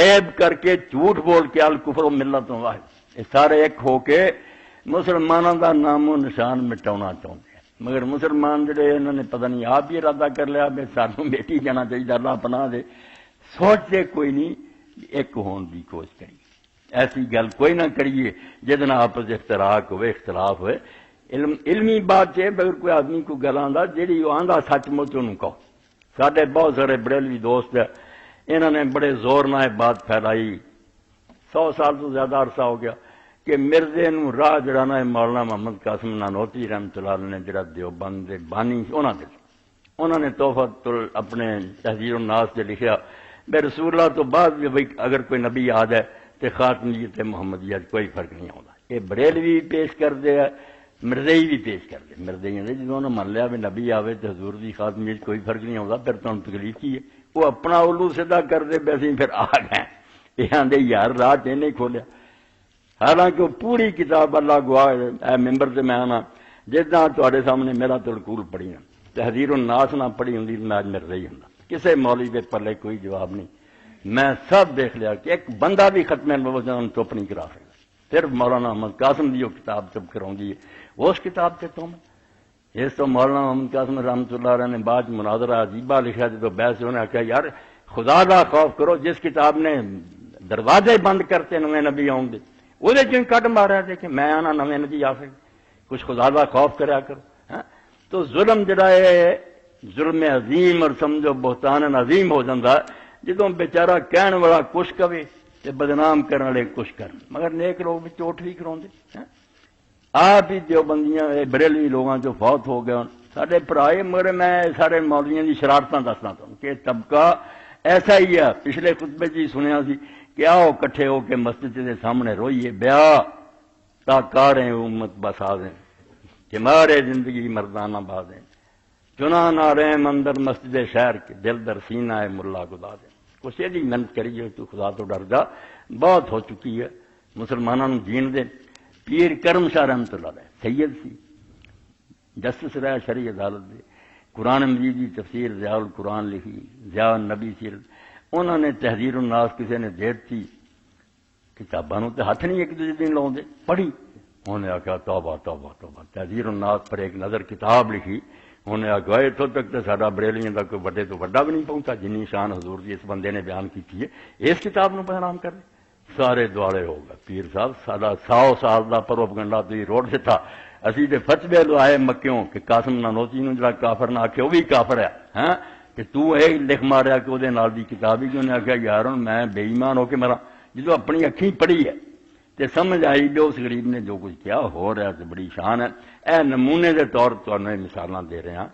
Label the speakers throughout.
Speaker 1: عیب کر کے جھوٹ بول کے الکفر ملت واحد، یہ سارے ایک ہو کے مسلمانوں کا نام و نشان مٹاؤنا چاہتے ہیں، مگر مسلمان جڑے انہوں نے پتہ نہیں آپ ہی ارادہ کر لیا بھی سانو بیٹی جانا چاہیے، اللہ پناہ دے، سوچتے کوئی نہیں ایک ہون کی کوشش کریے، ایسی گل کوئی نہ کریے جہد آپس اختراق ہوئے اختلاف ہوئے۔ علمی بات ہے، اگر کوئی آدمی کو گل آندا جیڑی وہ آندا سچ مچ انہوں کہو۔ ساڈے بہت سارے بریلوی دوست ہیں، انہوں نے بڑے زور نہ بات پھیلائی، 100 سال تو زیادہ عرصہ ہو گیا کہ مرزے نو راہ جڑانا ہے مولانا محمد قاسم نانوتوی رحمۃ اللہ علیہ نے جڑا دیوبند دے بانی انہوں نے تحفۃ اپنے تحذیر الناس سے لکھیا بے رسول اللہ تو بعد بھی بھائی اگر کوئی نبی آ جائے تو خاتمیت محمدیہ کوئی فرق نہیں آتا۔ یہ بریلوی بھی پیش کر دے، مرزئی بھی پیش کر دے، مرزئی نے جدوں نے من لیا بھی نبی آوے تو حضور دی خاتمیت کوئی فرق نہیں آتا، پھر تمہیں تکلیف کی ہے؟ وہ اپنا الو سیدھا کر دے ویسے پھر آ گئے، یہ آدھے یار راہ نہیں کھولیا، حالانکہ وہ پوری کتاب اللہ گواہ ہے، ممبر سے میں آنا جدہ تے سامنے میرا تلکول پڑھی نا تحذیر الناس نہ پڑھی ہوں میں آج مرزئی ہوں، کسے مولوی کے پلے کوئی جواب نہیں، میں سب دیکھ لیا کہ ایک بندہ بھی ختم نبوت چپ نہیں کرا سکتا، صرف مولانا محمد قاسم کی وہ کتاب چپ کراؤں گی اس کتاب سے تم اس تو مولانا محمد قاسم رحمۃ اللہ علیہ نے بعد مناظرہ عجیبہ لکھا جب بحث انہوں نے آخیا یار خدا دا خوف کرو، جس کتاب نے دروازے بند کرتے نویں نبی آؤں گے وہ کٹ مارا تھے کہ میں آنا نویں نبی آ سکتے، کچھ خدا دا خوف کریا کرو۔ تو ظلم جڑا ہے ظلم عظیم اور سمجھو بہتان عظیم ہو جاتا جدوں بیچارہ کہن والا کچھ کہے تے بدنام کرنے والے کچھ کرن، مگر نیک لوگ بھی چوٹ بھی کراؤندے۔ آپ ہی دیوبندیاں بریلوی لوگاں جو فوت ہو گئے سارے برائے، مگر میں سارے مولویاں دی شرارتاں دسنا تمہیں کہ طبقہ ایسا ہی ہے۔ پچھلے خطبے جی سنیا سی کہ آؤ کٹھے ہو کے مسجد کے سامنے روئیے بیا تا کاریں امت بسا دیں کہ مارے زندگی مردانہ بازیں چنا نہ رہے مندر مسجد شہر کے دل در سینہ ہے ملا گدا دیں۔ کچھ یہ محنت کریے تو خدا تو ڈر جا، بہت ہو چکی ہے، مسلمانوں نے جین دے۔ پیر کرم شاہ رحمۃ اللہ علیہ سید سی، جسٹس رہا شرعی عدالت دے، قرآن مجید کی تفسیر ضیاء القرآن لکھی، ضیاء النبی سیرت، انہوں نے تحذیر الناس کسی نے دیر تھی کتابوں تے ہاتھ نہیں ایک دوسرے دن لاؤں دے پڑھی، انہوں نے آخیا توبہ توبہ توبہ، تحذیر الناس پر ایک نظر کتاب لکھی، انہوں نے آخیا اتوں تک تو سارا بریلیاں کا کوئی بڑے تو بڑا بھی نہیں پہنچا جنی شان حضور کی اس بندے نے بیان کی ہے، اس کتاب نو بدنام کر دے، سارے دوالے ہو گئے۔ پیر صاحب سارا 100 سال کا پروپگنڈا تھی روڈ سے تھا، اسی تے فتوے لوائے مکیوں کہ قاسم نانوتوی نو جڑا کافر نہ آکھے وہ بھی کافر ہے، ہاں کہ تو یہ لکھ ماریا کہ وہ نال دی کتاب ہی کیوں نے آخیا یار میں بے ایمان ہو کے مرا، جدو اپنی اکھیں پڑھی ہے تے سمجھ آئی بھی اس غریب نے جو کچھ کیا ہو رہا ہے بڑی شان ہے۔ اے نمونے دے طور تمہیں مثالاں دے رہے ہیں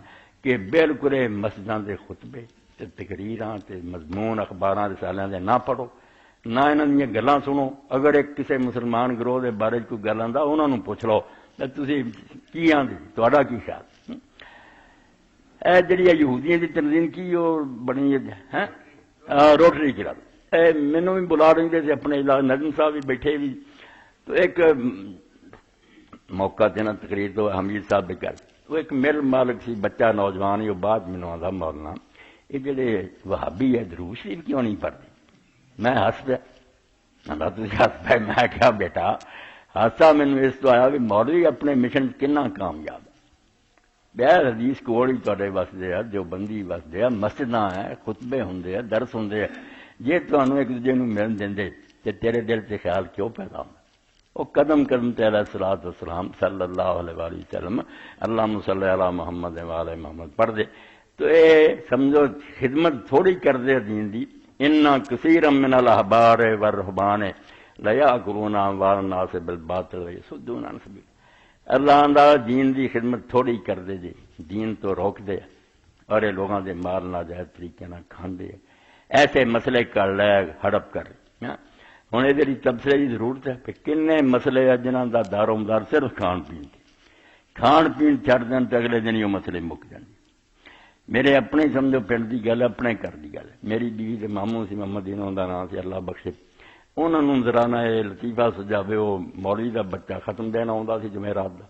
Speaker 1: کہ بالکل مسجداں دے خطبے تے تقریراں تے مضمون اخباراں رسالیاں دے نہ پڑھو، نہ انہاں دیاں گلاں سنو، اگر ایک کسی مسلمان گروہ دے بارے کوئی گل آندا انہاں نوں پوچھ لو تے تسی کی آندے تہاڈا کی خیال؟ اے جڑی یہودیاں دی تنظیم کی وہ بنی ہے روٹری کلب، مینوں بھی بلا رہے تھے اپنے علاقے نجم صاحب بھی بیٹھے بھی، تو ایک موقع دینا تقریر تو حمید صاحب بھی کر، وہ ایک مل مالک سی بچہ نوجوان ہی وہ بعد مینوں آندا مولانا یہ جڑے وہابی ہے درود شریف کیوں نہیں پڑھتے؟ میں ہس پیا، تھی ہس پہ، میں کیا بیٹا حادثہ مینوں اس تو آیا بھی مولوی اپنے مشن کنا کامیاب ہے، بہر حدیث کوڑ ہی تے وسدے ہے، جو بندی وسدے ہے، مسجداں ہیں، خطبے ہوندے ہیں، درس ہوندے ہیں، جے تانوں ایک دوجے نوں ملن دیندے تے تیرے دل تے خیال کیوں پیدا ہوندا؟ وہ قدم قدم تے علیہ الصلوۃ والسلام صلی اللہ علیہ وآلہ وسلم اللہم صلی علی محمد وعلی محمد پڑھ دے، تو اے سمجھو خدمت تھوڑی کر دے دین دی، انا کثیرا من الاحبار والرہبان لیاکلون اموال الناس بالباطل ویصدون عن سبیل اللہ دا دین دی خدمت تھوڑی کر دے جی، دین تو روک دے اور یہ لوگوں دے مال ناجائز طریقے نہ کھاندے، ایسے مسئلے کر لے ہڑپ کر۔ ہوں یہ تبصرے کی ضرورت ہے کہ کنے مسئلے ہیں جنہوں کا دار و مدار صرف کھان پین کے، کھان پین چھڈ دین تو اگلے دن ہی وہ مسئلے مک جان۔ میرے اپنے سمجھو پنڈ کی گل، اپنے گھر کی گل، میری بیوی کے ماموں سی محمد انہوں کا نام سے اللہ بخشے، انہوں نے ذرانہ یہ لطیفہ سجاوے، وہ مولوی کا بچہ ختم دینا آتا سی جمعرات کا،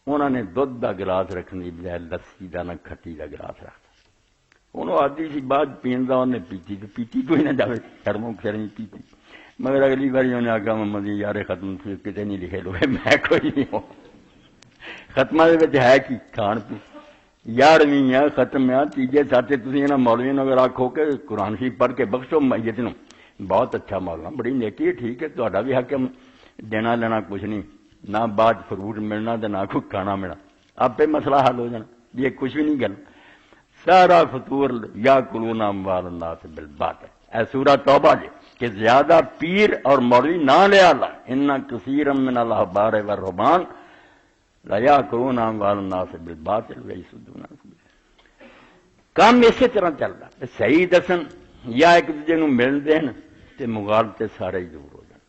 Speaker 1: انہوں نے دھد کا گلاس رکھنے کی بجائے لسی کا نہ کھٹی کا گلاس رکھتا، انہوں آدھی سی بعد پیندا انہیں پیتی تو پیتی کوئی نہ جاوے شرموں شرمی پیتی مگر اگلی بار انہیں آگا محمد یار ختم کتے نہیں لکھے لوگ میں کوئی نہیں ہوں ختمہ دے ہے کی کھان پی 11ویں ہے ختم ہے تیجے ساتھے تسی انہاں مولویوں اگر آکھو کہ قرآن شریف پڑھ کے بخشو میت نو بہت اچھا مولانا بڑی نیکی ہے ٹھیک ہے تہاڈا بھی حق ہے دینا لینا کچھ نہیں نہ بعد فروٹ ملنا تے نہ کوئی کھانا ملنا آپ پہ مسئلہ حل ہو جانا یہ کچھ بھی نہیں گل سارا فطور یا کلون اموال الناس بالباطل اے سورہ توبہ جی کہ زیادہ پیر اور مولوی نہ لے آلہ ان کثیر من الاحبار والرہبان لا یاکلون اموال الناس بالباطل ویصدون عن سبیل اللہ کام اسی طرح چلدا صحیح دسن یا ایک دوسرے نو مل دین تے مغالطے سارے ہی دور ہو جان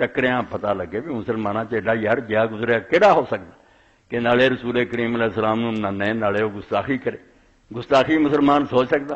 Speaker 1: ٹکریاں پتہ لگے بھی مسلماناں چ ایڈا یار گیا گزریا کیڑا ہو سکدا کہ نالے رسول کریم علیہ السلام نو نہ نالے وہ گستاخی کرے گستاخی مسلمان سوچ سکتا